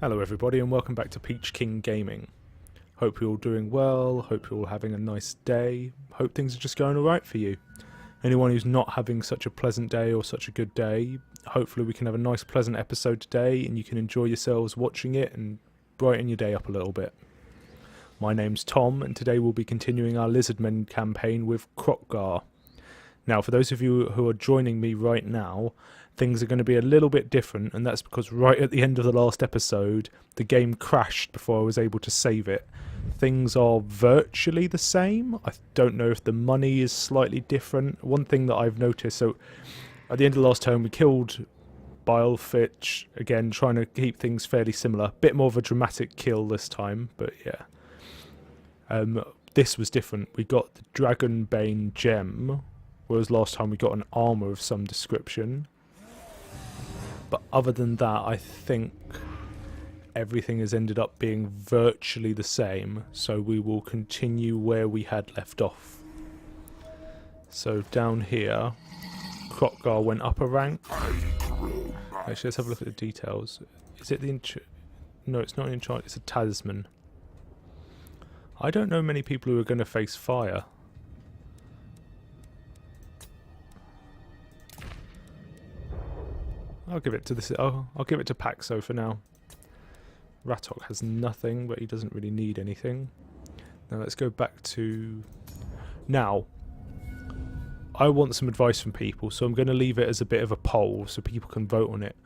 Hello everybody and welcome back to Peach King Gaming. Hope you're all doing well, hope you're all having a nice day, hope things are just going alright for you. Anyone who's not having such a pleasant day or such a good day, hopefully we can have a nice pleasant episode today and you can enjoy yourselves watching it and brighten your day up a little bit. My name's Tom and today we'll be continuing our Lizardmen campaign with Kroq Gar. Now for those of you who are joining me right now, things are going to be a little bit different, and that's because right at the end of the last episode the game crashed before I was able to save it. Things are virtually the same. I don't know if the money is slightly different. One thing that I've noticed, so at the end of the last turn we killed Bilefitch, again trying to keep things fairly similar. Bit more of a dramatic kill this time, but yeah. This was different. We got the Dragonbane gem, whereas last time we got an armour of some description. But other than that, I think everything has ended up being virtually the same. So we will continue where we had left off. So down here, Kroq Gar went up a rank. Actually, let's have a look at the details. Is it the No, it's not an enchant, it's a talisman. I don't know many people who are going to face fire. I'll give it to this. I'll give it to Pax-O for now. Ratok has nothing, but he doesn't really need anything. Now let's go back to. Now, I want some advice from people, so I'm going to leave it as a bit of a poll so people can vote on it.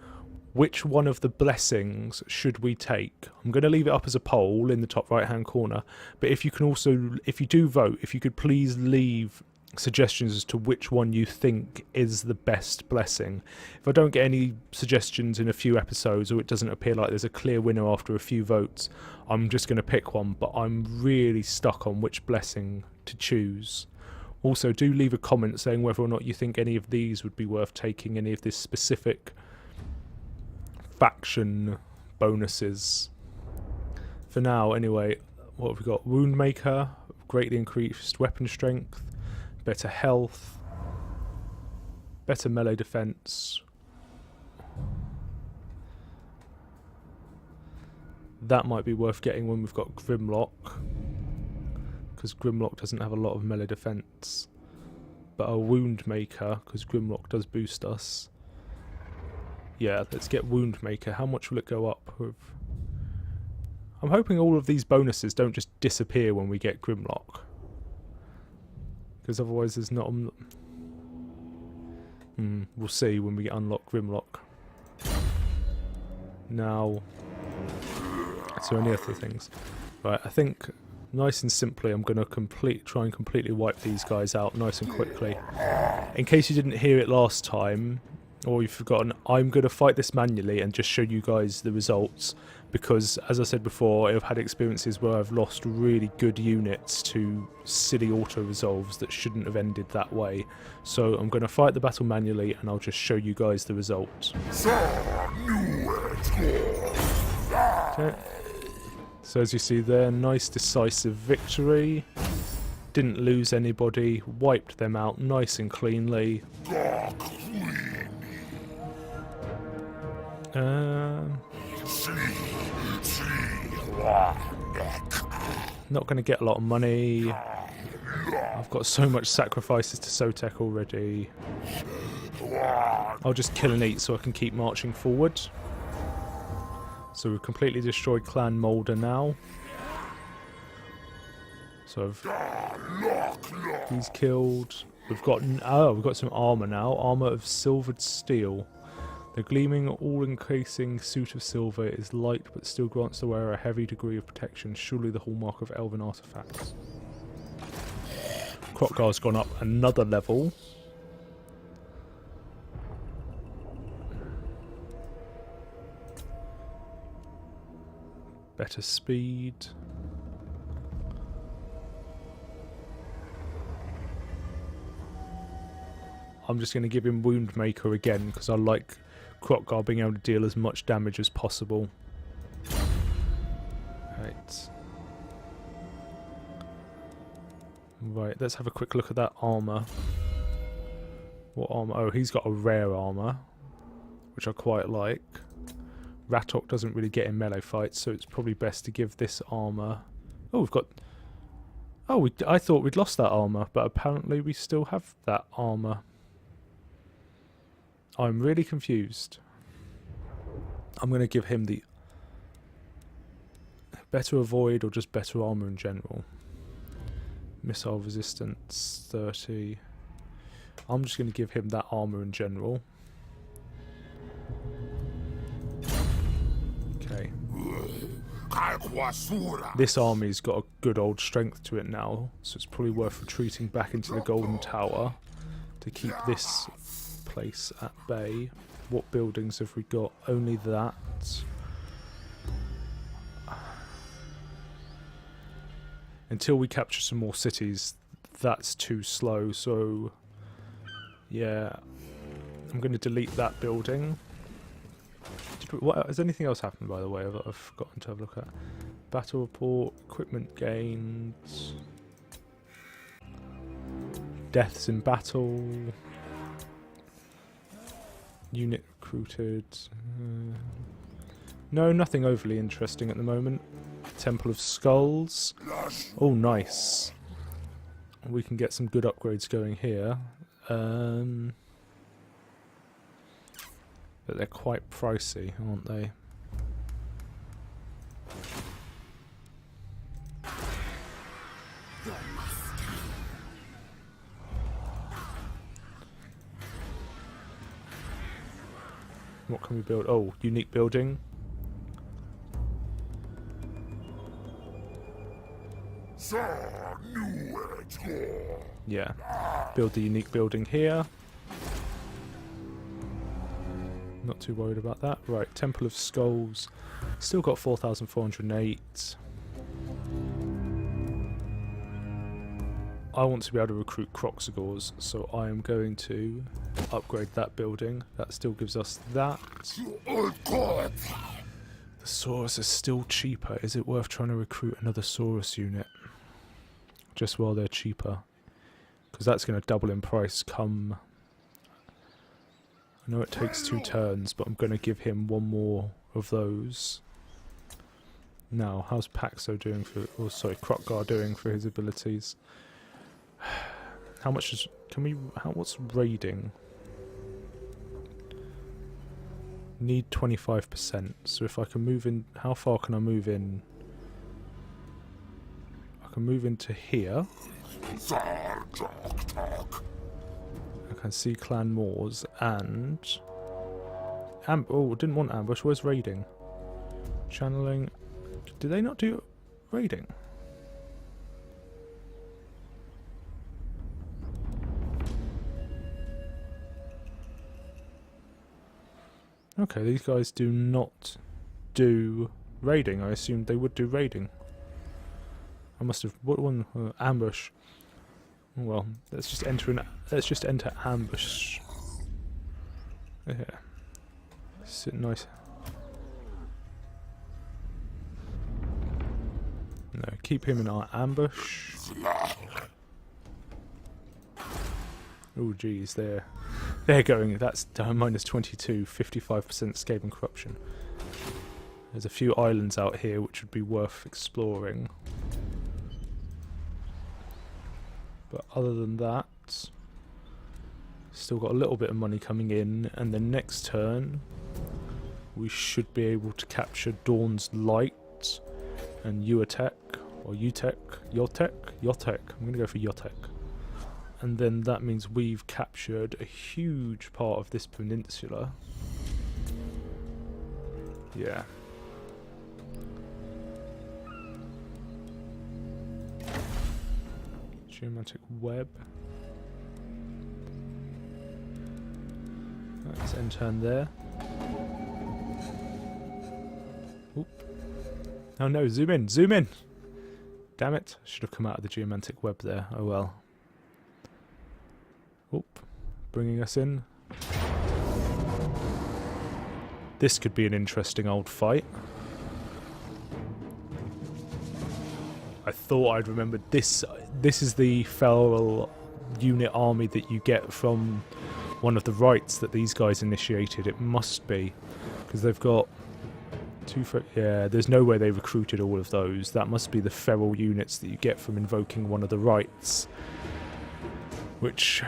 Which one of the blessings should we take? I'm going to leave it up as a poll in the top right-hand corner. But if you can also, if you do vote, if you could please leave suggestions as to which one you think is the best blessing. If I don't get any suggestions in a few episodes, or it doesn't appear like there's a clear winner after a few votes, I'm just going to pick one, but I'm really stuck on which blessing to choose. Also, do leave a comment saying whether or not you think any of these would be worth taking, any of this specific faction bonuses. For now, anyway, what have we got? Woundmaker, greatly increased weapon strength, better health, better melee defense. That might be worth getting when we've got Grimlock, because Grimlock doesn't have a lot of melee defense. But a Wound Maker, because Grimlock does boost us. Yeah, let's get Wound Maker. How much will it go up with? I'm hoping all of these bonuses don't just disappear when we get Grimlock, because otherwise there's not. We'll see when we unlock Grimlock. Now, so any other things? Right, I think nice and simply, I'm going to try and completely wipe these guys out nice and quickly. In case you didn't hear it last time, or you've forgotten, I'm going to fight this manually and just show you guys the results, because as I said before, I've had experiences where I've lost really good units to silly auto-resolves that shouldn't have ended that way. So I'm going to fight the battle manually and I'll just show you guys the results. Okay. So as you see there, nice decisive victory. Didn't lose anybody, wiped them out nice and cleanly. Not going to get a lot of money. I've got so much sacrifices to Sotek already. I'll just kill and eat so I can keep marching forward. So we've completely destroyed Clan Moulder now. So he's killed. We've got some armour now. Armour of silvered steel. The gleaming, all-encasing suit of silver is light but still grants the wearer a heavy degree of protection, surely the hallmark of elven artifacts. Kroq Gar's gone up another level. Better speed. I'm just going to give him Wound Maker again because I like Kroq Gar being able to deal as much damage as possible. Right, let's have a quick look at that armour. What armour? Oh, he's got a rare armour, which I quite like. Ratok doesn't really get in melee fights, so it's probably best to give this armour... Oh, we've got... Oh, I thought we'd lost that armour, but apparently we still have that armour. I'm really confused. I'm going to give him the... Better avoid or just better armour in general. Missile resistance 30. I'm just going to give him that armour in general. Okay. This army's got a good old strength to it now, so it's probably worth retreating back into the Golden Tower to keep this place at bay. What buildings have we got? Only that. Until we capture some more cities, that's too slow, so yeah, I'm going to delete that building. Has anything else happened, by the way? I've forgotten to have a look at. Battle report, equipment gains, deaths in battle, unit recruited. No, nothing overly interesting at the moment. Temple of Skulls. Oh, nice. We can get some good upgrades going here. But they're quite pricey, aren't they? What can we build? Oh, unique building. Yeah. Build the unique building here. Not too worried about that. Right, Temple of Skulls. Still got 4,408. I want to be able to recruit Kroq Gars, so I am going to upgrade that building. That still gives us that. The Saurus is still cheaper. Is it worth trying to recruit another Saurus unit? Just while they're cheaper. Because that's going to double in price come... I know it takes 2 turns, but I'm going to give him 1 more of those. Now, how's Pax-O doing for... Oh, sorry, Kroq Gar doing for his abilities? How much is... Can we... what's raiding? Need 25%. So if I can move in... How far can I move in? I can move into here. I can see Clan Moors and... oh, didn't want ambush. Where's raiding? Channeling. Do they not do raiding? Okay, these guys do not do raiding. I assumed they would do raiding. I must have... What one? Ambush. Well, let's just enter ambush. Yeah. Sit nice. No, keep him in our ambush. Oh geez, they're going. That's minus 22, 55% Skavern corruption. There's a few islands out here which would be worth exploring. But other than that, still got a little bit of money coming in, and then next turn we should be able to capture Dawn's Light and Yotek, or Yotek. I'm going to go for Yotek. And then that means we've captured a huge part of this peninsula. Yeah. Geomantic web. Let's end turn there. Oop. Oh no, zoom in, zoom in! Damn it, should have come out of the geomantic web there. Oh well. Oop. Bringing us in. This could be an interesting old fight. I thought I'd remembered this. This is the feral unit army that you get from one of the rites that these guys initiated. It must be, because they've got Yeah, there's no way they recruited all of those. That must be the feral units that you get from invoking one of the rites. Which,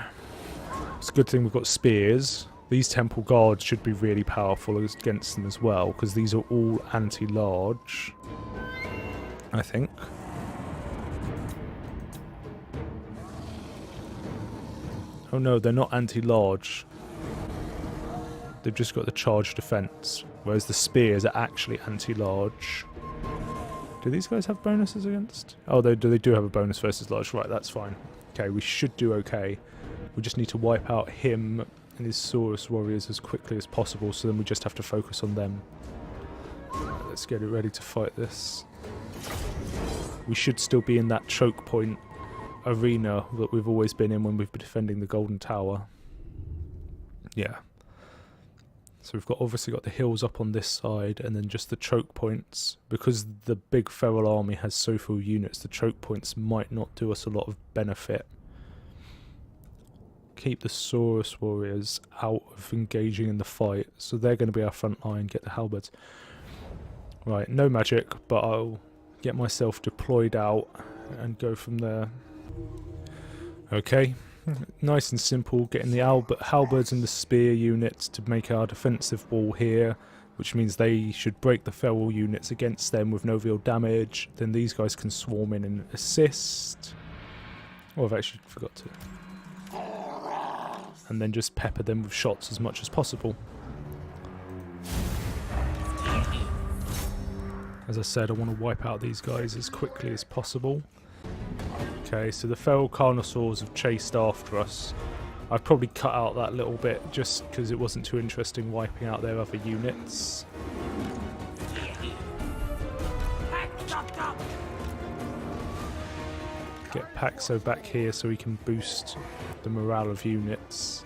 it's a good thing we've got spears. These temple guards should be really powerful against them as well, because these are all anti-large, I think. Oh no, they're not anti-large. They've just got the charge defense, whereas the spears are actually anti-large. Do these guys have bonuses against? Oh, they do have a bonus versus large. Right, that's fine. Okay, we should do okay. We just need to wipe out him and his Saurus warriors as quickly as possible, so then we just have to focus on them. Right, let's get it ready to fight this. We should still be in that choke point arena that we've always been in when we've been defending the Golden Tower. Yeah. So we've obviously got the hills up on this side, and then just the choke points. Because the big feral army has so few units, the choke points might not do us a lot of benefit. Keep the Saurus warriors out of engaging in the fight, so they're going to be our front line. Get the halberds. Right, no magic, but I'll get myself deployed out and go from there. Okay. Nice and simple, getting the halberds and the spear units to make our defensive wall here, which means they should break the feral units against them with no real damage. Then these guys can swarm in and assist. Oh, I've actually forgot to. And then just pepper them with shots as much as possible. As I said, I want to wipe out these guys as quickly as possible. Okay, so the feral carnosaurs have chased after us. I've probably cut out that little bit just because it wasn't too interesting wiping out their other units. Get Pax-O back here so we can boost the morale of units.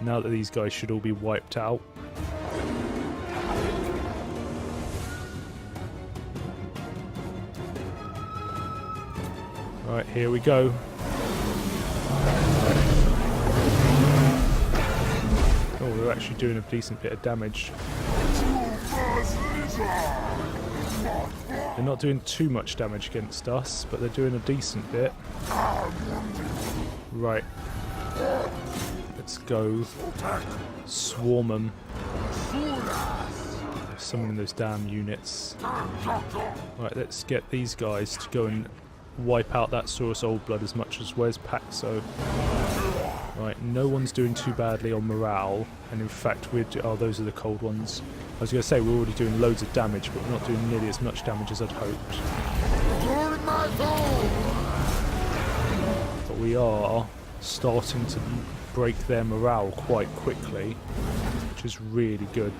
Now that these guys should all be wiped out. Right, here we go. Oh, we're actually doing a decent bit of damage. They're not doing too much damage against us, but they're doing a decent bit. Right. Let's go. Swarm them. Summoning those damn units. Right, let's get these guys to go and wipe out that Saurus Old Blood as much as... Where's Pax-O? Right, no one's doing too badly on morale, and in fact we're... Oh, those are the cold ones. I was going to say we're already doing loads of damage, but we're not doing nearly as much damage as I'd hoped. But we are starting to break their morale quite quickly, which is really good.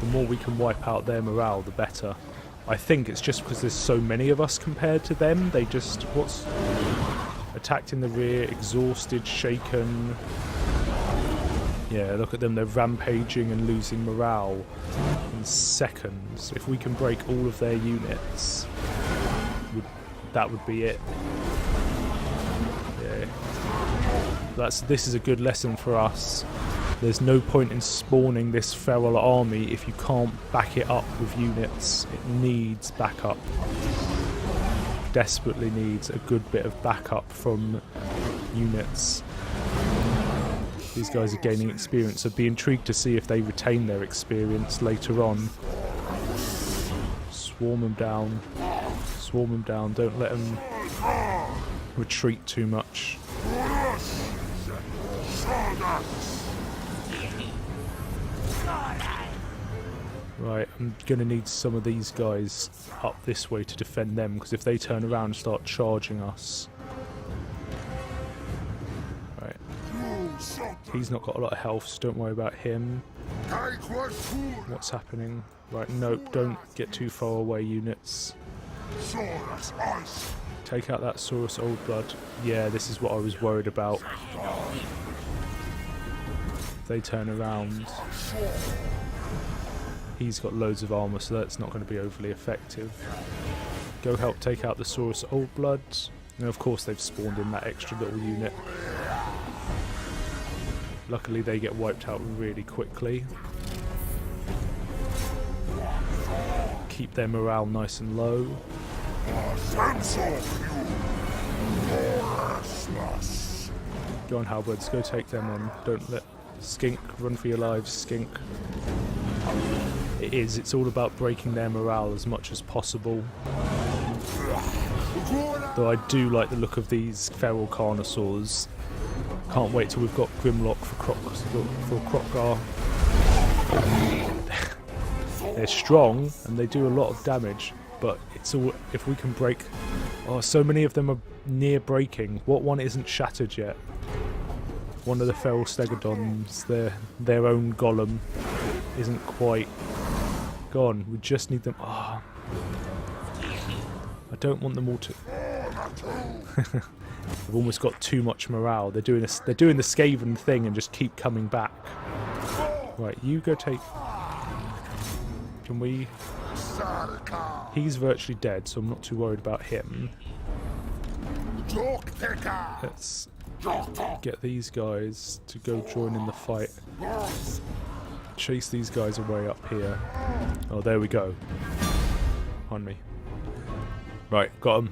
The more we can wipe out their morale, the better. I think it's just because there's so many of us compared to them. They just... What's... Attacked in the rear, exhausted, shaken. Yeah, look at them. They're rampaging and losing morale in seconds. If we can break all of their units, that would be it. Yeah. This is a good lesson for us. There's no point in spawning this feral army if you can't back it up with units. It needs backup. Desperately needs a good bit of backup from units. These guys are gaining experience. I'd be intrigued to see if they retain their experience later on. Swarm them down. Swarm them down. Don't let them retreat too much. Right, I'm going to need some of these guys up this way to defend them, because if they turn around and start charging us... Right. He's not got a lot of health, so don't worry about him. What's happening? Right, nope, don't get too far away, units. Take out that Saurus Old Blood. Yeah, this is what I was worried about. If they turn around... He's got loads of armour, so that's not going to be overly effective. Go help take out the Saurus Old Blood. And of course they've spawned in that extra little unit. Luckily they get wiped out really quickly. keep their morale nice and low. Go on, halberds, go take them on. Don't let Skink run for your lives, Skink. It's all about breaking their morale as much as possible. Though I do like the look of these feral carnosaurs. Can't wait till we've got Grimlock for Kroq Gar. They're strong and they do a lot of damage, but it's all if we can break. Oh, so many of them are near breaking. What one isn't shattered yet? One of the feral stegodons, their own golem, isn't quite gone. We just need them. Oh, I don't want them all to. They've almost got too much morale. They're doing the Skavern thing and just keep coming back. Right, you go take. Can we? He's virtually dead, so I'm not too worried about him. Let's get these guys to go join in the fight. Chase these guys away up here. Oh, there we go. On me. Right, got them.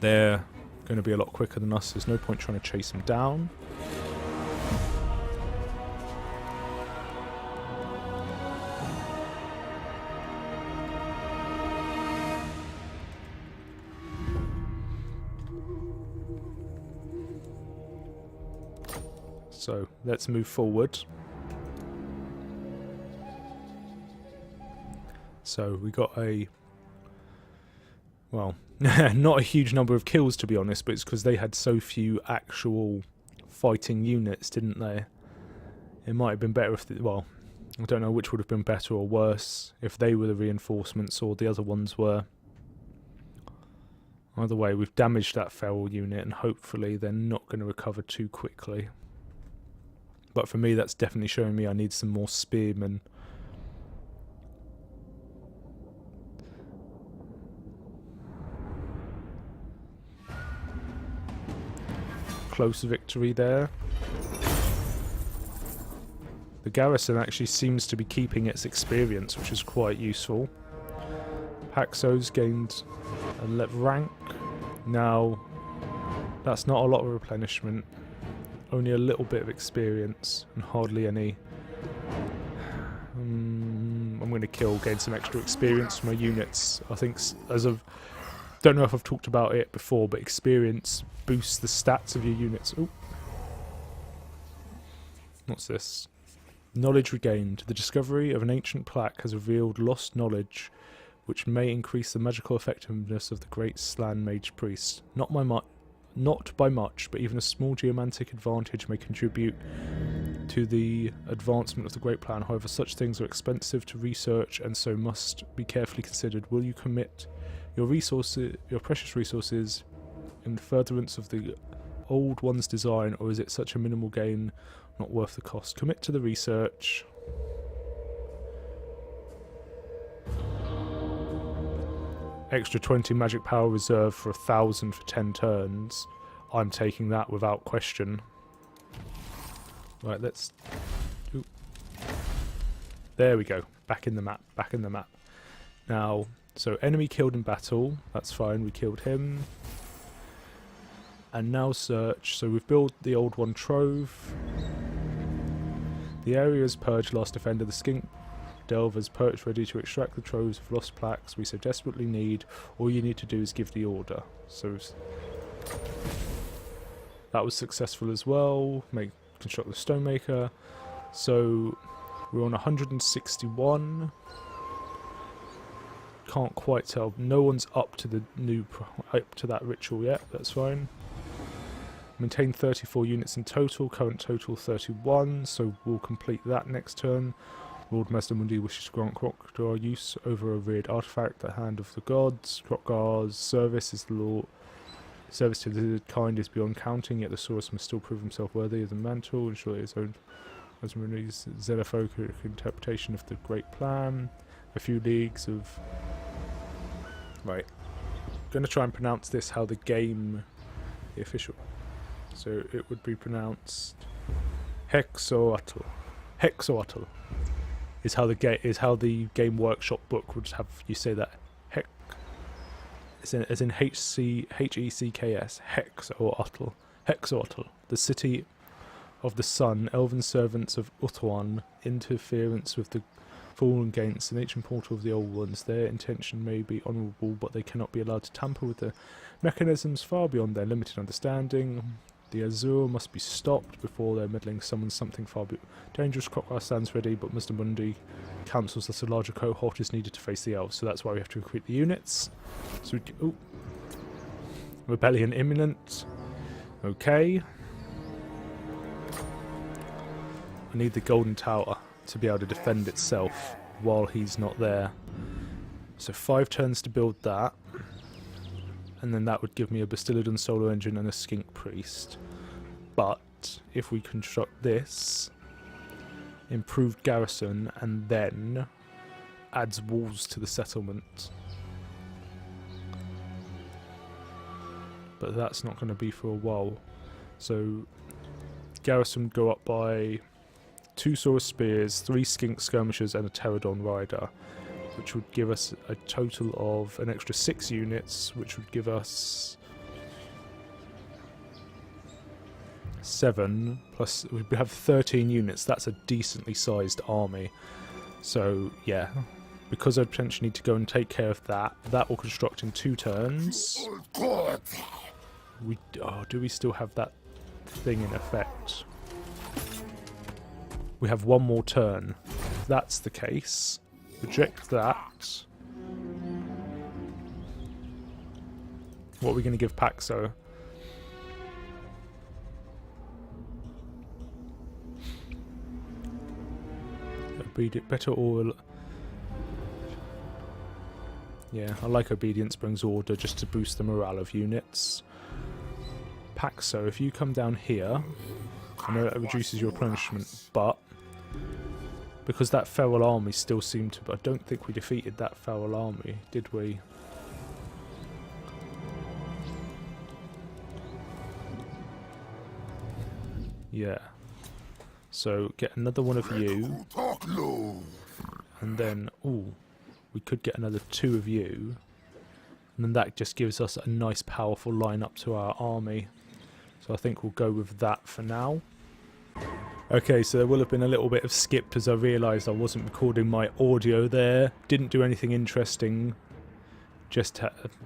They're going to be a lot quicker than us. There's no point trying to chase them down. So let's move forward. So we got a, well, not a huge number of kills to be honest, but it's because they had so few actual fighting units, didn't they? It might have been better if, well, I don't know which would have been better or worse, if they were the reinforcements or the other ones were. Either way, we've damaged that feral unit and hopefully they're not going to recover too quickly. But for me, that's definitely showing me I need some more spearmen. Close victory there. The garrison actually seems to be keeping its experience, which is quite useful. Pax-O's gained a rank. Now, that's not a lot of replenishment. Only a little bit of experience and hardly any. I'm going to gain some extra experience for my units. I think as of, don't know if I've talked about it before, but experience boosts the stats of your units. Ooh. What's this? Knowledge regained. The discovery of an ancient plaque has revealed lost knowledge, which may increase the magical effectiveness of the great Slan Mage Priest. Not by much, but even a small geomantic advantage may contribute to the advancement of the Great Plan. However, such things are expensive to research and so must be carefully considered. Will you commit your precious resources in furtherance of the Old One's design, or is it such a minimal gain not worth the cost? Commit to the research. Extra 20 magic power reserve for 1,000 for 10 turns. I'm taking that without question. Right, let's... Ooh. There we go. Back in the map. Back in the map. Now, so enemy killed in battle. That's fine. We killed him. And now search. So we've built the Old One Trove. The area is purged. Last defender. The Skink Delvers perched ready to extract the troves of lost plaques we so desperately need. All you need to do is give the order. So that was successful as well. Construct the Stonemaker. So we're on 161. Can't quite tell. No one's up to that ritual yet. That's fine. Maintain 34 units in total. Current total 31. So we'll complete that next turn. Lord Master Mundi wishes to grant Kroq Gar use over a reared artifact, the Hand of the Gods. Kroq Gar's service is the law. Service to the kind is beyond counting, yet the source must still prove himself worthy of the mantle, and surely his own xenophobic interpretation of the Great Plan. A few leagues of... Right. I'm going to try and pronounce this how the game... The official... So it would be pronounced... Hexoatl. Hexoatl. is how the game workshop book would have you say that heck, as in HECKS, Hexotl, the city of the sun, elven servants of Uthwan, interference with the fallen gates, the ancient portal of the old ones. Their intention may be honourable, but they cannot be allowed to tamper with the mechanisms far beyond their limited understanding. The Azure must be stopped before their meddling summons something far dangerous. Kroq Gar stands ready, but Mr. Mundi counsels that a larger cohort is needed to face the elves, so that's why we have to recruit the units. So rebellion imminent. Okay. I need the Golden Tower to be able to defend itself while he's not there. So 5 turns to build that. And then that would give me a Bastiladon solar engine and a Skink Priest. But if we construct this, improved garrison, and then adds walls to the settlement. But that's not going to be for a while. So garrison go up by 2 Saurus Spears, 3 Skink Skirmishers, and a Pterodon Rider, which would give us a total of an extra 6 units, which would give us 7, plus we have 13 units. That's a decently sized army. So yeah, because I potentially need to go and take care of that, that will construct in 2 turns. Do we still have that thing in effect? We have 1 more turn. If that's the case, reject that. What are we going to give Pax-O? Better or... Yeah, I like Obedience brings order just to boost the morale of units. Pax-O, if you come down here, I know that reduces your replenishment, but because that feral army still seemed to... I don't think we defeated that feral army, did we? Yeah. So get another one of you, and then we could get another 2 of you, and then that just gives us a nice powerful line up to our army. So I think we'll go with that for now. Okay, so there will have been a little bit of skipped as I realised I wasn't recording my audio there. Didn't do anything interesting. Just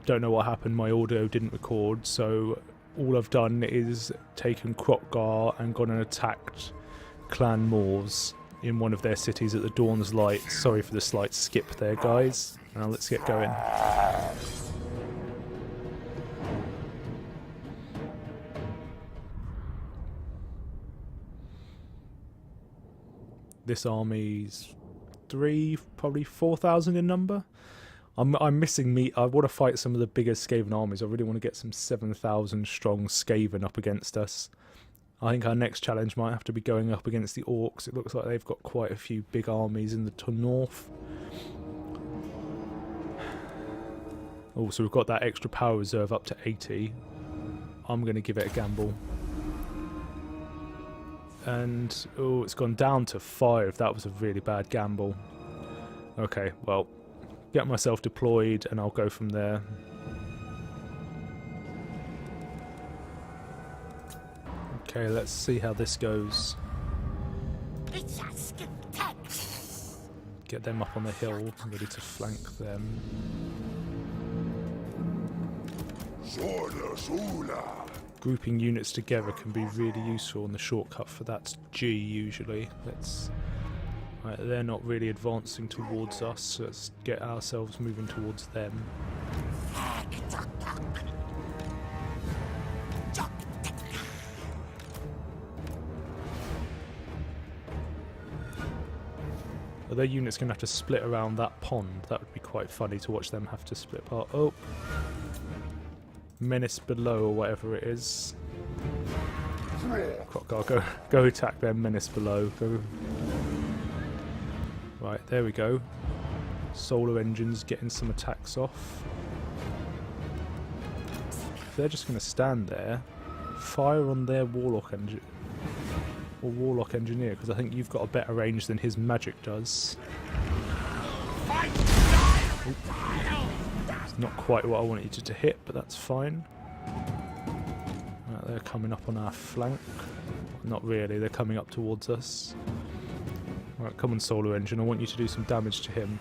don't know what happened. My audio didn't record, so all I've done is taken Kroq Gar and gone and attacked Clan Moors in one of their cities at the Dawn's Light. Sorry for the slight skip there, guys. Now let's get going. This army's 3, probably 4,000 in number. I'm missing meat. I want to fight some of the bigger Skavern armies. I really want to get some 7,000 strong Skavern up against us. I think our next challenge might have to be going up against the Orcs. It looks like they've got quite a few big armies in the north. Oh, so we've got that extra power reserve up to 80. I'm going to give it a gamble. And, oh, it's gone down to 5. That was a really bad gamble. Okay, well, get myself deployed and I'll go from there. Okay, let's see how this goes. Get them up on the hill, ready to flank them. Grouping units together can be really useful, and the shortcut for that's G usually. Right, they're not really advancing towards us, so let's get ourselves moving towards them. Are their units going to have to split around that pond? That would be quite funny to watch them have to split apart. Oh! Menace below, or whatever it is. Kroq Gar, go attack their menace below. Go. Right, there we go. Solar engines getting some attacks off. If they're just going to stand there, fire on their warlock engine. or Warlock Engineer? Because I think you've got a better range than his magic does. Oop. It's not quite what I wanted you to hit, but that's fine. Right, they're coming up on our flank. Not really, they're coming up towards us. Right, come on, Solar Engine, I want you to do some damage to him.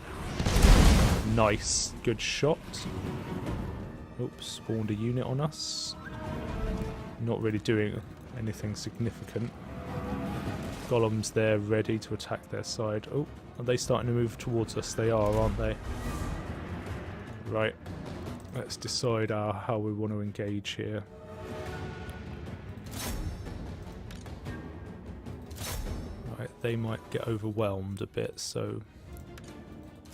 Nice, good shot. Oops, spawned a unit on us. Not really doing anything significant. Golems there, ready to attack their side. Oh, are they starting to move towards us? They are, aren't they? Right, let's decide how we want to engage here. Right, they might get overwhelmed a bit, so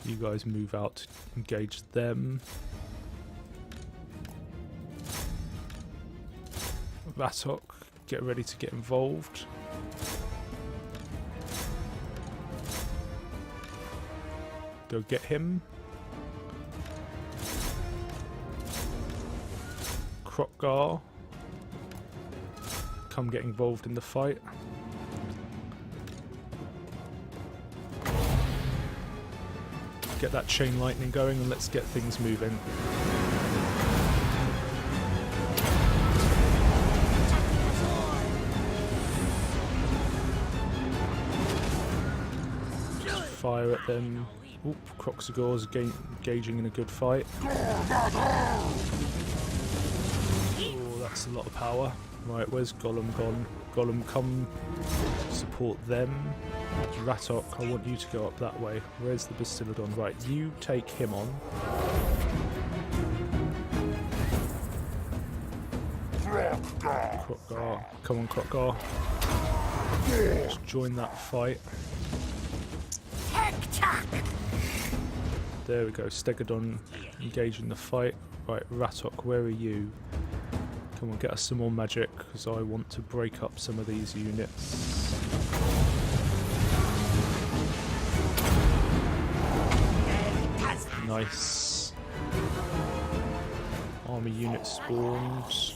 you guys move out to engage them. Ratok, get ready to get involved. Go get him. Kroq Gar, come get involved in the fight. Get that chain lightning going and let's get things moving. Fire at them. Oop, Kroq Gar's engaging in a good fight. Oh, that's a lot of power. Right, where's Golem gone? Golem, come support them. Ratok, I want you to go up that way. Where's the Bastiladon? Right, you take him on. Kroq Gar, come on, Kroq Gar. Just join that fight. There we go, Stegodon engaging the fight. Right, Ratok, where are you? Come on, get us some more magic, because I want to break up some of these units. Nice. Army unit spawned.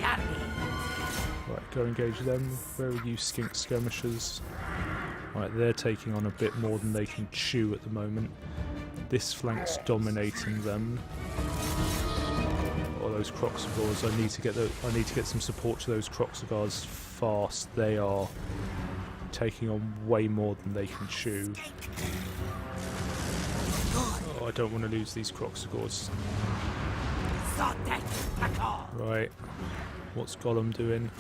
Right, go engage them. Where are you, skink skirmishers? Right, they're taking on a bit more than they can chew at the moment. This flank's dominating them. Oh, those Kroq Gars! I need to get some support to those Kroq Gars fast. They are taking on way more than they can chew. Oh, I don't want to lose these Kroq Gars. Right, what's Golem doing?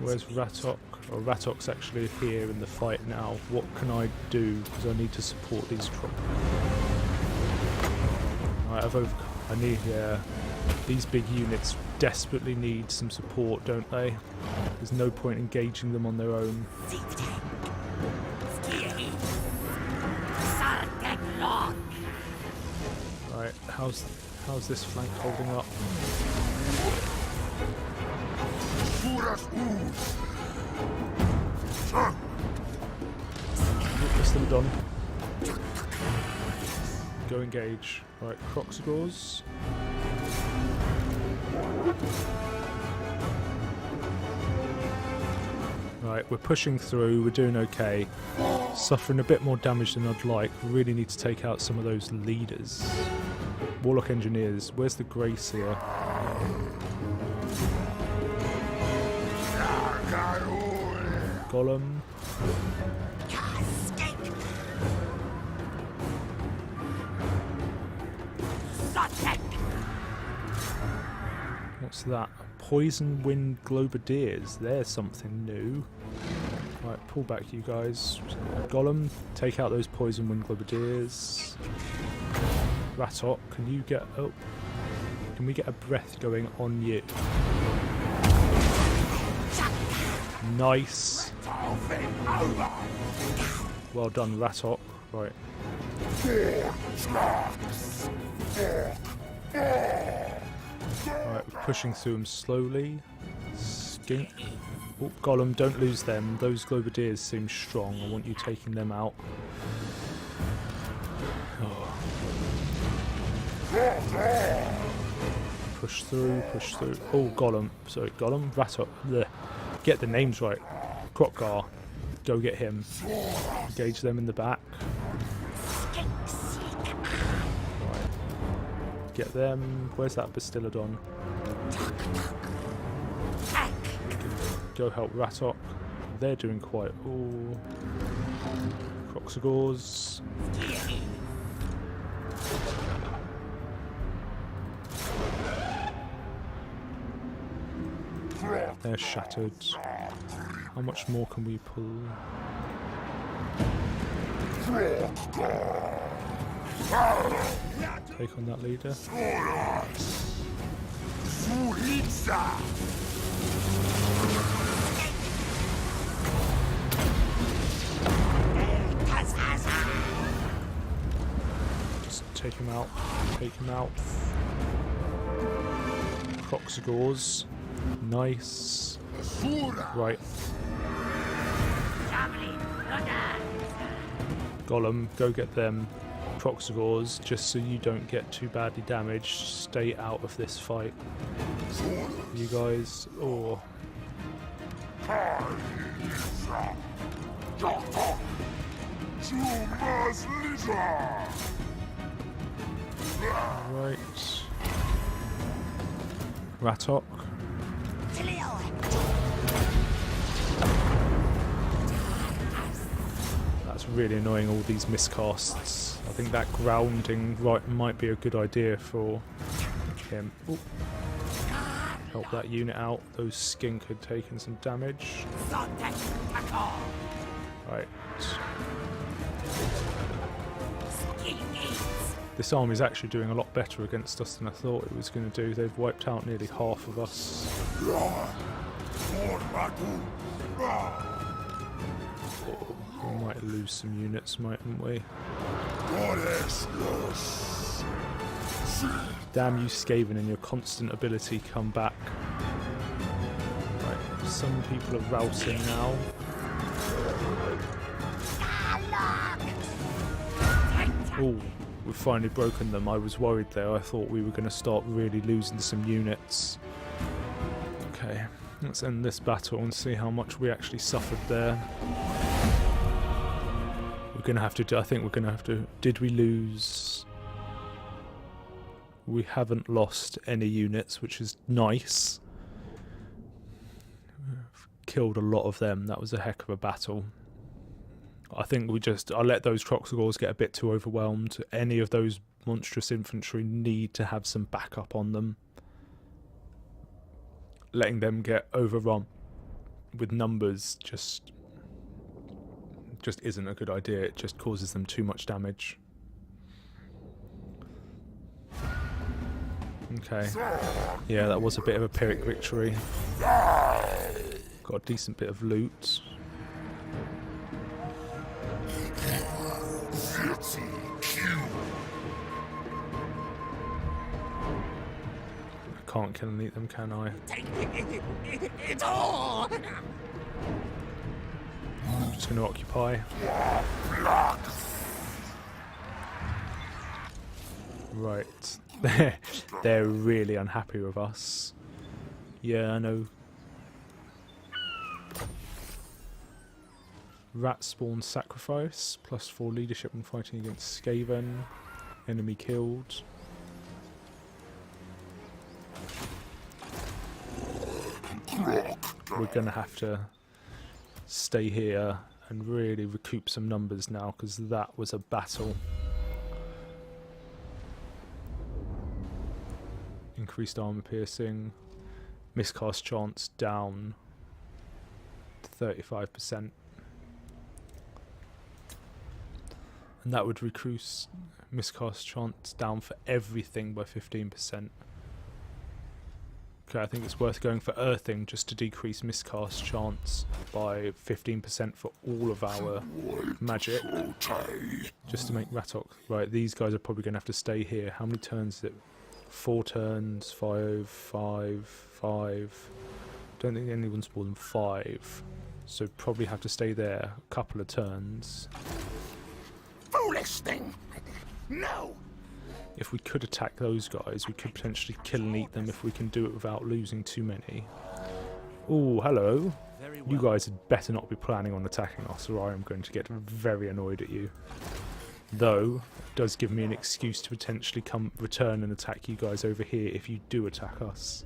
Where's Ratok? Oh, Ratok's actually here in the fight now. What can I do? Because I need to support these Kroq. Right, I need, these big units desperately need some support, don't they? There's no point engaging them on their own. Right, how's this flank holding up? What's them done? Go engage. Right, Kroq Gars. Right, we're pushing through, we're doing okay. Suffering a bit more damage than I'd like. We really need to take out some of those leaders. Warlock Engineers, where's the Grace here? Golem. What's that? Poison Wind Globadiers. There's something new. Right, pull back you guys. Golem, take out those Poison Wind Globadiers. Ratok, can you get... Oh. Can we get a breath going on you? Nice. Well done, Ratok. Right. Alright, we're pushing through them slowly. Skink. Oh, Golem, don't lose them. Those Globadiers seem strong. I want you taking them out. Push through, push through. Oh, Gollum. Sorry, Gollum? Ratop. Blech. Get the names right. Kroq Gar. Go get him. Engage them in the back. Right. Get them. Where's that Bastillodon? Go help Ratop. They're doing quite... Ooh. Kroq-Gars. They're shattered. How much more can we pull? Take on that leader. Just take him out. Take him out. Kroq-Gars. Nice. Right. Gollum, go get them. Kroq-Gars, just so you don't get too badly damaged. Stay out of this fight. You guys, oh. Right. Ratop. That's really annoying, all these miscasts. I think that grounding might be a good idea for him. Ooh. Help that unit out. Those skink had taken some damage. Right. This army is actually doing a lot better against us than I thought it was going to do. They've wiped out nearly half of us. Oh, we might lose some units, mightn't we? Damn you, Skavern, and your constant ability to come back. Right, some people are rousing now. Oh, we've finally broken them. I was worried there. I thought we were going to start really losing some units. Okay, let's end this battle and see how much we actually suffered there. We're going to have to, I think we're going to have to, did we lose? We haven't lost any units, which is nice. We've killed a lot of them. That was a heck of a battle. I think I let those Kroq-Gars get a bit too overwhelmed. Any of those monstrous infantry need to have some backup on them. Letting them get overrun with numbers just isn't a good idea. It just causes them too much damage. Okay. Yeah, that was a bit of a Pyrrhic victory. Got a decent bit of loot. I can't kill and eat them, can I? I'm just going to occupy. Right. They're really unhappy with us. Yeah, I know. Rat spawn sacrifice, +4 leadership when fighting against Skavern. Enemy killed. We're gonna have to stay here and really recoup some numbers now, because that was a battle. Increased armor piercing. Miscast chance down to 35%. And that would reduce miscast chance down for everything by 15%. Okay, I think it's worth going for earthing just to decrease miscast chance by 15% for all of our magic. Just to make Ratop. Right, these guys are probably going to have to stay here. How many turns is it? 4 turns, 5, 5, 5. Don't think anyone's more than 5. So probably have to stay there a couple of turns. Foolish thing! No! if we could attack those guys, we could potentially kill and eat them if we can do it without losing too many. Oh, hello. You guys had better not be planning on attacking us, or I am going to get very annoyed at you. Though, it does give me an excuse to potentially return and attack you guys over here if you do attack us.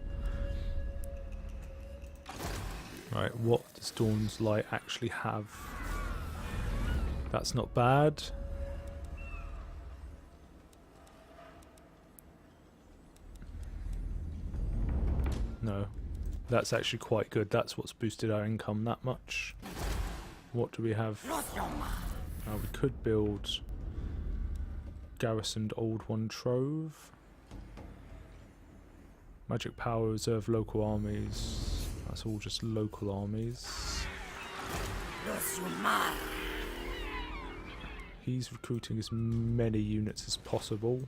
Right, what does Dawn's Light actually have? That's not bad. No, that's actually quite good. That's what's boosted our income that much. What do we have? We could build garrisoned Old One Trove. Magic power, reserve local armies. That's all just local armies. He's recruiting as many units as possible.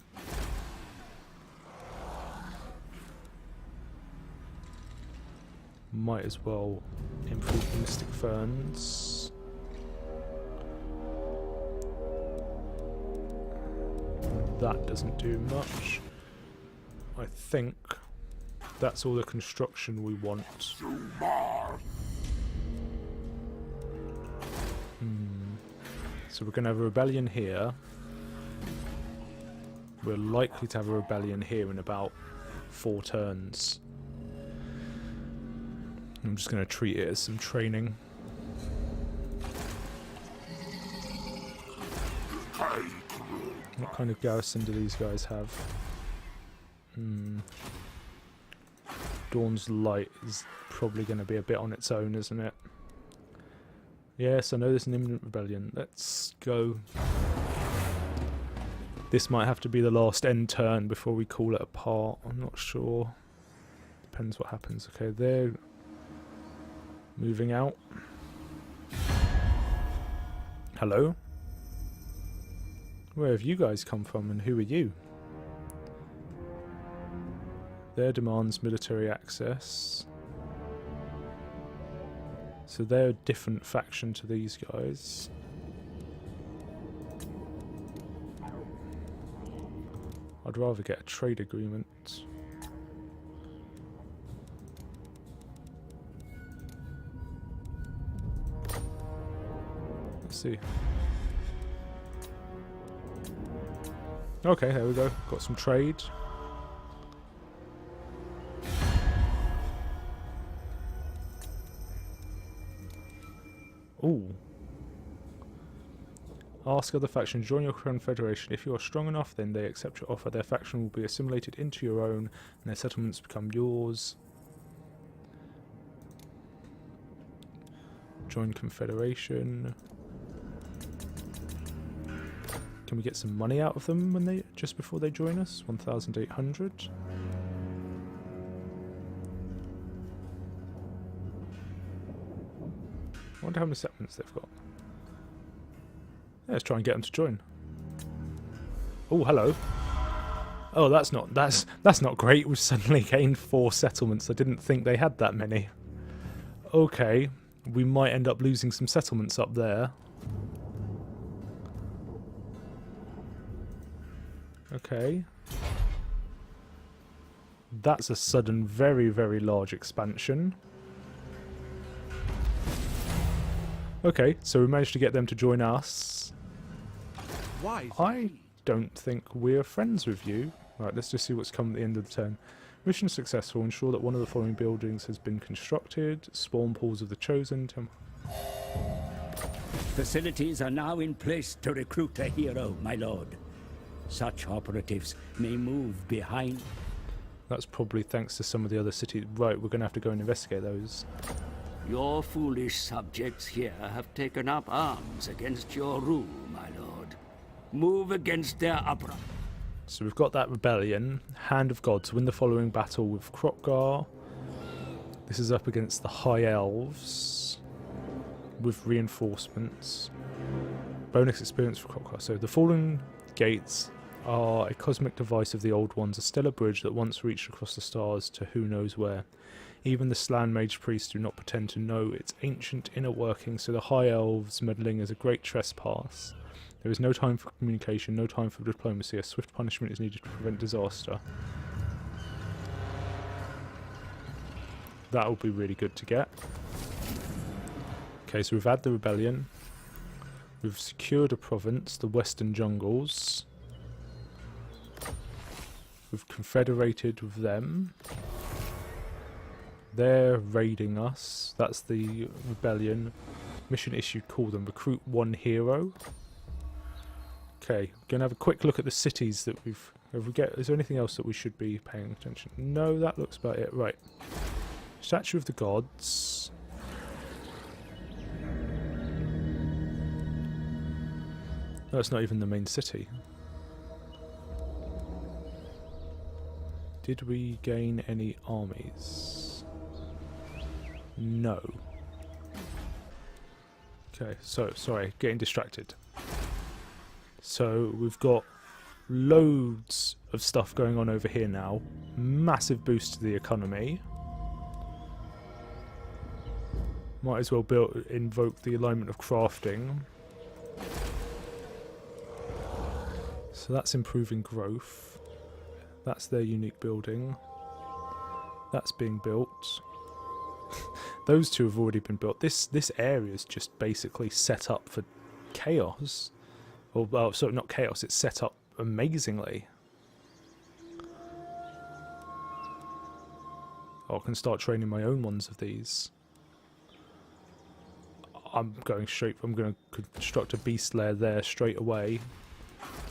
Might as well improve the Mystic Ferns. That doesn't do much. I think that's all the construction we want. So we're going to have a rebellion here. We're likely to have a rebellion here in about 4 turns. I'm just going to treat it as some training. What kind of garrison do these guys have? Dawn's Light is probably going to be a bit on its own, isn't it? Yes, I know there's an imminent rebellion. Let's go. This might have to be the last end turn before we call it apart. I'm not sure. Depends what happens. Okay, they're moving out. Hello? Where have you guys come from and who are you? Their demands military access. So they're a different faction to these guys. I'd rather get a trade agreement. Let's see. Okay, there we go. Got some trade. Ooh. Ask other factions, join your confederation. If you are strong enough, then they accept your offer. Their faction will be assimilated into your own, and their settlements become yours. Join confederation. Can we get some money out of them when just before they join us? 1,800. I wonder how many settlements they've got. Yeah, let's try and get them to join. Oh, hello. Oh, that's not great. We've suddenly gained 4 settlements. I didn't think they had that many. Okay, we might end up losing some settlements up there. Okay. That's a sudden, very, very large expansion. Okay, so we managed to get them to join us. I don't think we're friends with you. Right, let's just see what's come at the end of the turn. Mission successful. Ensure that one of the following buildings has been constructed. Spawn pools of the chosen. Facilities are now in place to recruit a hero, my lord. Such operatives may move behind. That's probably thanks to some of the other cities. Right, we're going to have to go and investigate those. Your foolish subjects here have taken up arms against your rule, my lord. Move against their uproar. So we've got that rebellion. Hand of God to win the following battle with Kroq Gar. This is up against the High Elves with reinforcements. Bonus experience for Kroq Gar. So the Fallen Gates are a cosmic device of the Old Ones, a stellar bridge that once reached across the stars to who knows where. Even the Slan Mage priests do not pretend to know its ancient inner workings, so the High Elves meddling is a great trespass. There is no time for communication, no time for diplomacy. A swift punishment is needed to prevent disaster. That will be really good to get. Okay, so we've had the rebellion. We've secured a province, the Western Jungles. We've confederated with them. They're raiding us. That's the rebellion. Mission issued, call them. Recruit 1 hero. Okay, gonna have a quick look at the cities that we've... Is there anything else that we should be paying attention? No, that looks about it. Right. Statue of the Gods. No, it's not even the main city. Did we gain any armies? No. Okay, so, sorry, getting distracted. So, we've got loads of stuff going on over here now. Massive boost to the economy. Might as well invoke the alignment of crafting. So that's improving growth. That's their unique building. That's being built. Those two have already been built. This area is just basically set up for chaos. Or, well, sorry, not chaos. It's set up amazingly. Oh, I can start training my own ones of these. I'm going to construct a beast lair there straight away.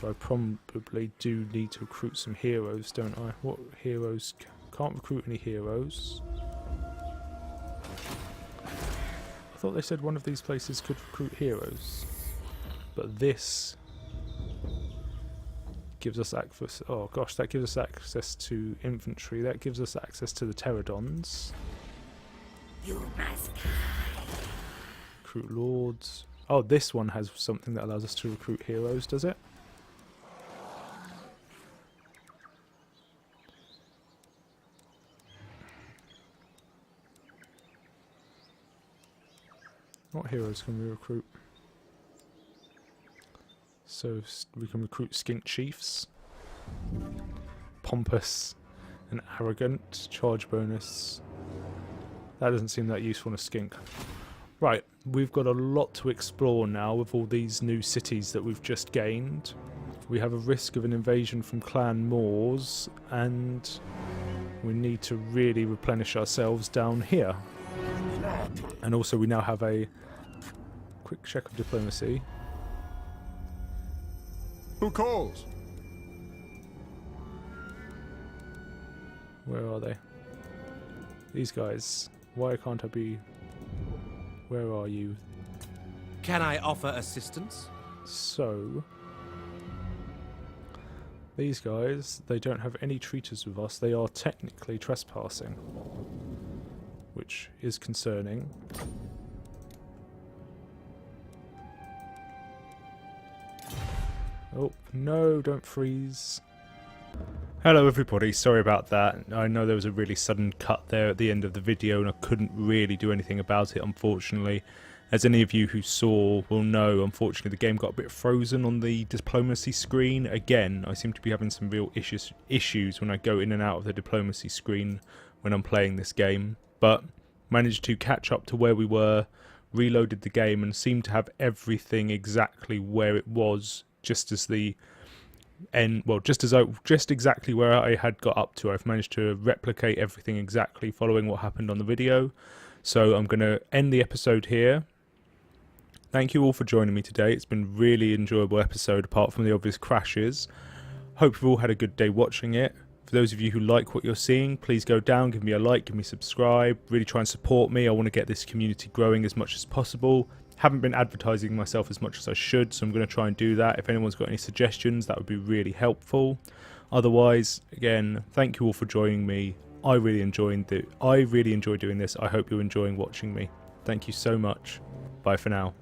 So I probably do need to recruit some heroes, don't I? What heroes? Can't recruit any heroes. I thought they said one of these places could recruit heroes. But this gives us access... Oh gosh, that gives us access to infantry. That gives us access to the pterodons. You must... Recruit lords. Oh, this one has something that allows us to recruit heroes, does it? What heroes can we recruit? So we can recruit skink chiefs. Pompous and arrogant. Charge bonus. That doesn't seem that useful in a skink. Right, we've got a lot to explore now with all these new cities that we've just gained. We have a risk of an invasion from Clan Moors, and we need to really replenish ourselves down here. And also we now have a quick check of diplomacy. Who calls? Where are they? These guys. Why can't I be... Where are you? Can I offer assistance? So... These guys, they don't have any treaties with us. They are technically trespassing. Which is concerning. Oh, no, don't freeze. Hello everybody, sorry about that. I know there was a really sudden cut there at the end of the video and I couldn't really do anything about it, unfortunately. As any of you who saw will know, unfortunately the game got a bit frozen on the diplomacy screen. Again, I seem to be having some real issues when I go in and out of the diplomacy screen when I'm playing this game. But managed to catch up to where we were, reloaded the game and seemed to have everything exactly where it was, just as the end, well, just exactly where I had got up to. I've managed to replicate everything exactly following what happened on the video. So I'm going to end the episode here. Thank you all for joining me today. It's been a really enjoyable episode apart from the obvious crashes. Hope you've all had a good day watching it. For those of you who like what you're seeing, please go down, give me a like, give me a subscribe. Really try and support me. I want to get this community growing as much as possible. Haven't been advertising myself as much as I should, so I'm going to try and do that. If anyone's got any suggestions, that would be really helpful. Otherwise, again, thank you all for joining me. I really enjoy doing this. I hope you're enjoying watching me. Thank you so much. Bye for now.